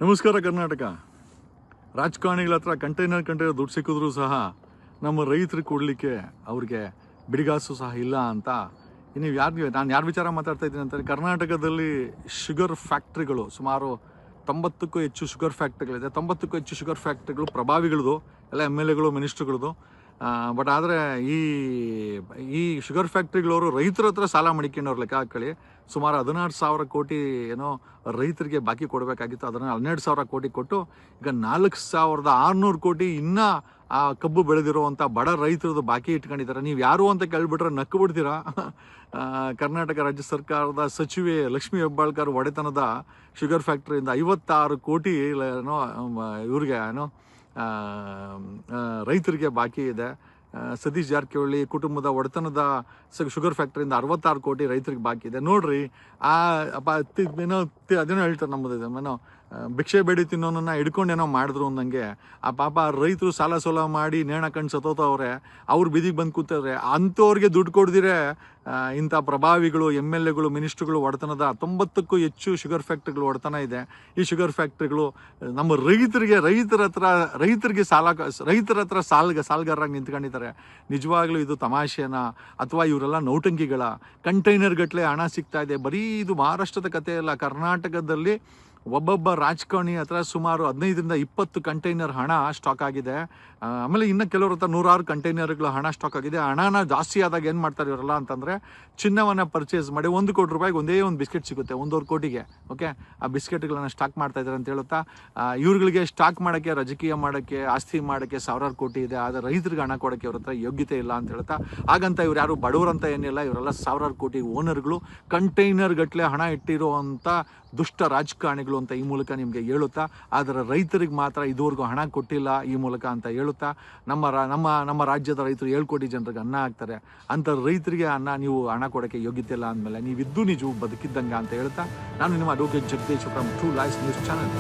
ನಮಸ್ಕಾರ ಕರ್ನಾಟಕ. ರಾಜಕಾರಣಿಗಳ ಹತ್ರ ಕಂಟೈನರ್ ದುಡ್ಡು ಸಿಕ್ಕಿದ್ರು ಸಹ ನಮ್ಮ ರೈತರಿಗೆ ಕೊಡಲಿಕ್ಕೆ ಅವ್ರಿಗೆ ಬಿಡಿಗಾಸು ಸಹ ಇಲ್ಲ ಅಂತ. ನೀವು ನಾನು ಯಾರು ವಿಚಾರ ಮಾತಾಡ್ತಾ ಇದ್ದೀನಿ ಅಂತಾರೆ, ಕರ್ನಾಟಕದಲ್ಲಿ ಶುಗರ್ ಫ್ಯಾಕ್ಟ್ರಿಗಳು ಸುಮಾರು 90ಕ್ಕೂ ಹೆಚ್ಚು ಶುಗರ್ ಫ್ಯಾಕ್ಟ್ರಿಗಳಿದೆ. 90ಕ್ಕೂ ಹೆಚ್ಚು ಶುಗರ್ ಫ್ಯಾಕ್ಟ್ರಿಗಳು ಪ್ರಭಾವಿಗಳದು, ಎಲ್ಲ MLAಗಳು ಮಿನಿಸ್ಟ್ರುಗಳದು. ಬಟ್ ಆದರೆ ಈ ಶುಗರ್ ಫ್ಯಾಕ್ಟ್ರಿಗಳವರು ರೈತರ ಹತ್ರ ಸಾಲ ಮಡಿಕೊಂಡವ್ರು ಲೆಕ್ಕ ಹಾಕೊಳ್ಳಿ. ಸುಮಾರು 16,000 ಕೋಟಿ ಏನೋ ರೈತರಿಗೆ ಬಾಕಿ ಕೊಡಬೇಕಾಗಿತ್ತು. ಅದನ್ನು 12,000 ಕೋಟಿ ಕೊಟ್ಟು ಈಗ 4,600 ಕೋಟಿ ಇನ್ನೂ ಆ ಕಬ್ಬು ಬೆಳೆದಿರುವಂಥ ಬಡ ರೈತರದ್ದು ಬಾಕಿ ಇಟ್ಕೊಂಡಿದ್ದಾರೆ. ನೀವು ಯಾರು ಅಂತ ಕೇಳ್ಬಿಟ್ರೆ ನಕ್ಕು ಬಿಡ್ತೀರಾ. ಕರ್ನಾಟಕ ರಾಜ್ಯ ಸರ್ಕಾರದ ಸಚಿವೆ ಲಕ್ಷ್ಮೀ ಹೆಬ್ಬಾಳ್ಕರ್ ಒಡೆತನದ ಶುಗರ್ ಫ್ಯಾಕ್ಟ್ರಿಯಿಂದ 56 ಕೋಟಿ ಏನೋ ಇವ್ರಿಗೆ ಏನೋ ರೈತರಿಗೆ ಬಾಕಿ ಇದೆ. ಸತೀಶ್ ಜಾರಕಿಹೊಳಿ ಕುಟುಂಬದ ಒಡೆತನದ ಶುಗರ್ ಫ್ಯಾಕ್ಟ್ರಿಯಿಂದ 66 ಕೋಟಿ ರೈತರಿಗೆ ಬಾಕಿ ಇದೆ. ನೋಡ್ರಿ, ಏನೋ ಅದೇನೋ ಹೇಳ್ತಾರೆ ನಮ್ಮದು ಏನೋ ಭಿಕ್ಷೆ ಬೇಡಿ ತಿನ್ನೋನನ್ನ ಹಿಡ್ಕೊಂಡೇನೋ ಮಾಡಿದ್ರು ಅಂದಂಗೆ ಆ ಪಾಪ ರೈತರು ಸಾಲ ಸೋಲ ಮಾಡಿ ನೇಣ ಕಂಡು ಸತ್ತೋತವ್ರೆ. ಅವ್ರು ಬೀದಿಗೆ ಬಂದು ಕೂತವ್ರೆ. ಅಂಥವ್ರಿಗೆ ದುಡ್ಡು ಕೊಡ್ದಿರೆ ಇಂಥ ಪ್ರಭಾವಿಗಳು, MLAಗಳು, ಮಿನಿಸ್ಟ್ರುಗಳು ಒಡೆತನದ 90ಕ್ಕೂ ಹೆಚ್ಚು ಶುಗರ್ ಫ್ಯಾಕ್ಟ್ರಿಗಳು ಒಡೆತನ ಇದೆ. ಈ ಶುಗರ್ ಫ್ಯಾಕ್ಟ್ರಿಗಳು ನಮ್ಮ ರೈತರಿಗೆ ರೈತರ ಹತ್ರ ಸಾಲಗಾರರಾಗಿ ನಿಂತ್ಕೊಂಡಿದ್ದಾರೆ. ನಿಜವಾಗ್ಲೂ ಇದು ತಮಾಷೆನ ಅಥವಾ ಇವರೆಲ್ಲ ನೌಟಂಕಿಗಳ? ಕಂಟೈನರ್ ಗಟ್ಟಲೆ ಹಣ ಸಿಗ್ತಾ ಇದೆ. ಬರೀ ಇದು ಮಹಾರಾಷ್ಟ್ರದ ಕಥೆ ಅಲ್ಲ. ಕರ್ನಾಟಕದಲ್ಲಿ ಒಬ್ಬೊಬ್ಬ ರಾಜಕಾರಣಿ ಹತ್ರ ಸುಮಾರು 15ರಿಂದ 20 ಕಂಟೈನರ್ ಹಣ ಸ್ಟಾಕ್ ಆಗಿದೆ. ಆಮೇಲೆ ಇನ್ನು ಕೆಲವ್ರ ಹತ್ರ 100 ಕಂಟೈನರ್ಗಳ ಹಣ ಸ್ಟಾಕ್ ಆಗಿದೆ. ಹಣನ ಜಾಸ್ತಿ ಆದಾಗ ಏನು ಮಾಡ್ತಾರೆ ಇವರೆಲ್ಲ ಅಂತಂದರೆ, ಚಿನ್ನವನ್ನು ಪರ್ಚೇಸ್ ಮಾಡಿ 1 ಕೋಟಿ ರೂಪಾಯಿಗೆ ಒಂದೇ ಒಂದು ಬಿಸ್ಕೆಟ್ ಸಿಗುತ್ತೆ, 1.5 ಕೋಟಿಗೆ. ಓಕೆ, ಆ ಬಿಸ್ಕೆಟ್ಗಳನ್ನು ಸ್ಟಾಕ್ ಮಾಡ್ತಾ ಇದ್ದಾರೆ ಅಂತ ಹೇಳುತ್ತಾ, ಇವ್ರುಗಳಿಗೆ ಸ್ಟಾಕ್ ಮಾಡೋಕ್ಕೆ, ರಾಜಕೀಯ ಮಾಡೋಕ್ಕೆ, ಆಸ್ತಿ ಮಾಡೋಕ್ಕೆ 1,000 ಕೋಟಿ ಇದೆ. ಆದರೆ ರೈತರಿಗೆ ಹಣ ಕೊಡೋಕ್ಕೆ ಇವ್ರ ಹತ್ರ ಯೋಗ್ಯತೆ ಇಲ್ಲ ಅಂತ ಹೇಳ್ತಾ, ಹಾಗಂತ ಇವ್ರು ಯಾರು ಬಡವರಂತ ಏನಿಲ್ಲ, ಇವರೆಲ್ಲ 1,000 ಕೋಟಿ ಓನರ್ಗಳು, ಕಂಟೈನರ್ ಗಟ್ಟಲೆ ಹಣ ಇಟ್ಟಿರುವಂಥ ದುಷ್ಟ ರಾಜಕಾರಣಿಗಳು ಅಂತ ಈ ಮೂಲಕ ನಿಮಗೆ ಹೇಳುತ್ತಾ, ಆದರೆ ರೈತರಿಗೆ ಮಾತ್ರ ಇದುವರೆಗೂ ಹಣ ಕೊಟ್ಟಿಲ್ಲ ಈ ಮೂಲಕ ಅಂತ ಹೇಳುತ್ತಾ, ನಮ್ಮ ರಾಜ್ಯದ ರೈತರು 7 ಕೋಟಿ ಜನರಿಗೆ ಅನ್ನ ಹಾಕ್ತಾರೆ. ಅಂಥ ರೈತರಿಗೆ ನೀವು ಹಣ ಕೊಡೋಕ್ಕೆ ಯೋಗ್ಯತೆ ಇಲ್ಲ ಅಂದಮೇಲೆ ನೀವಿದ್ದು ನಿಜವು ಬದುಕಿದ್ದಂಗೆ ಅಂತ ಹೇಳ್ತಾ, ನಾನು ನಿಮ್ಮ advocate Jagadish from true life news channel.